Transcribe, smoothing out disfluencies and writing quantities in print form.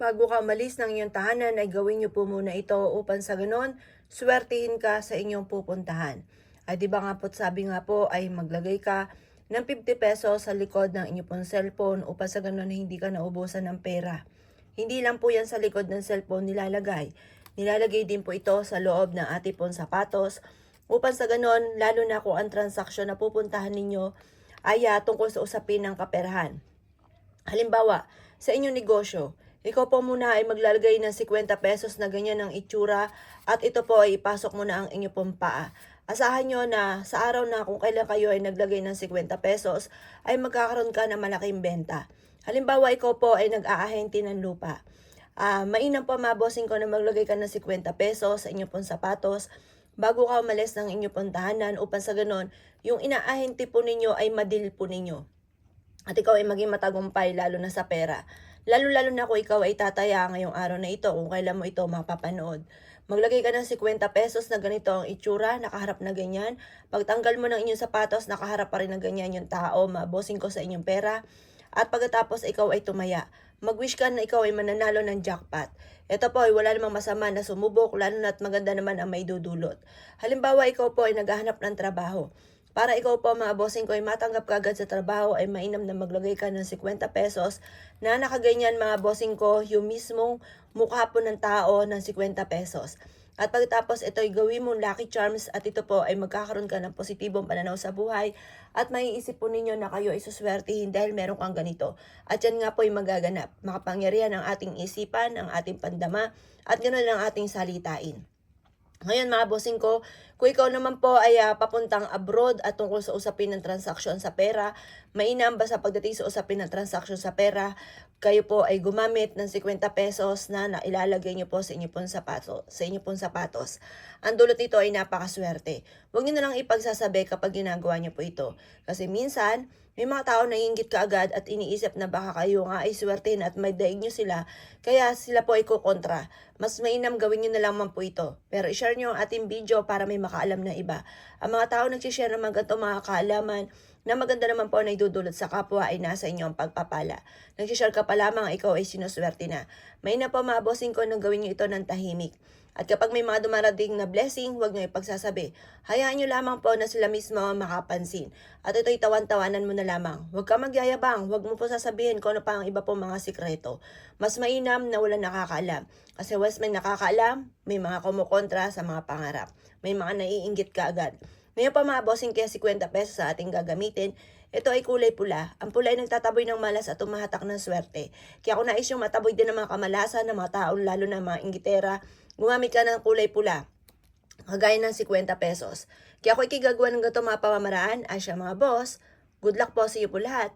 Bago ka umalis ng iyong tahanan ay gawin niyo po muna ito upang sa ganon, swertihin ka sa inyong pupuntahan. Ay di ba nga po't sabi nga po ay maglagay ka ng 50 pesos sa likod ng inyong pong cellphone upang sa ganon hindi ka naubusan ng pera. Hindi lang po yan sa likod ng cellphone nilalagay. Nilalagay din po ito sa loob ng ating pong sapatos upang sa ganon, lalo na kung ang transaksyon na pupuntahan ninyo ay tungkol sa usapin ng kaperahan. Halimbawa, sa inyong negosyo, ikaw po muna ay maglalagay ng 50 pesos na ganyan ang itsura at ito po ay ipasok mo na ang inyong pong paa. Asahan nyo na sa araw na kung kailan kayo ay naglagay ng 50 pesos ay magkakaroon ka ng malaking benta. Halimbawa, ikaw po ay nag-aahente ng lupa. Mainam po mabossing ko na maglagay ka ng 50 pesos sa inyong pong sapatos bago ka umalis ng inyong pong tahanan upang sa ganon, yung inaahente po ninyo ay madil po ninyo. At ikaw ay maging matagumpay lalo na sa pera. Lalo-lalo na kung ikaw ay tataya ngayong araw na ito kung kailan mo ito mapapanood. Maglagay ka ng 50 pesos na ganito ang itsura, nakaharap na ganyan. Pagtanggal mo ng inyong sapatos, nakaharap pa rin na ganyan yung tao, mabosing ko sa inyong pera. At pagkatapos ikaw ay tumaya. Mag-wish ka na ikaw ay mananalo ng jackpot. Ito po ay wala namang masama na sumubok, lalo na at maganda naman ang may dudulot. Halimbawa, ikaw po ay naghahanap ng trabaho. Para ikaw po mga bossing ko ay matanggap ka agad sa trabaho ay mainam na maglagay ka ng 50 pesos na nakaganyan mga bossing ko yung mismong mukha po ng tao ng 50 pesos. At pagkatapos ito ay gawin mong lucky charms at ito po ay magkakaroon ka ng positibong pananaw sa buhay at maiisip po ninyo na kayo ay suswertihin dahil meron kang ganito. At yan nga po ay magaganap. Makapangyarihan ang ating isipan, ang ating pandama at ganoon ang ating salitain. Ngayon mga bossing ko, kung ikaw naman po ay papuntang abroad at tungkol sa usapin ng transaksyon sa pera, mainam ba sa pagdating sa usapin ng transaksyon sa pera, kayo po ay gumamit ng 50 pesos na ilalagay nyo po sa inyo pong sapatos. Ang dulot nito ay napakaswerte. Huwag nyo na lang ipagsasabi kapag ginagawa nyo po ito. Kasi minsan, may mga tao na iinggit ka agad at iniisip na baka kayo nga ay swertein at may daig nyo sila, kaya sila po ay kukontra. Mas mainam gawin nyo na lamang po ito. Pero i-share nyo ang ating video para may makaalam na iba. Ang mga tao nagsishare ng mga ganito mga kaalaman na maganda naman po na idudulot sa kapwa ay nasa inyo ang pagpapala. Nagsishare ka pa lamang ikaw ay sinuswerte na. Mainam po mga bossing ko na gawin nyo ito ng tahimik. At kapag may mga dumarating na blessing, huwag nyo ipagsasabi. Hayaan nyo lamang po na sila mismo ang makapansin. At ito'y tawan-tawanan mo na lamang. Huwag ka magyayabang, huwag mo po sasabihin kung ano pa ang iba pong mga sikreto. Mas mainam na wala nakakaalam. Kasi once may nakakaalam, may mga kumukontra sa mga pangarap. May mga naiinggit ka agad. Ngayon pa mga bossing kaya 50 pesos sa ating gagamitin, ito ay kulay pula. Ang pula ay nagtataboy ng malas at tumahatak ng swerte. Kaya kung nais yung mataboy din ng mga kamalasan ng mga taon, lalo na mga inggitera, gumamit ka ng kulay pula. Kagaya ng 50 pesos. Kaya kung ikigagawa ng gato mga pamamaraan, ay siya mga boss, good luck po sa iyo po lahat.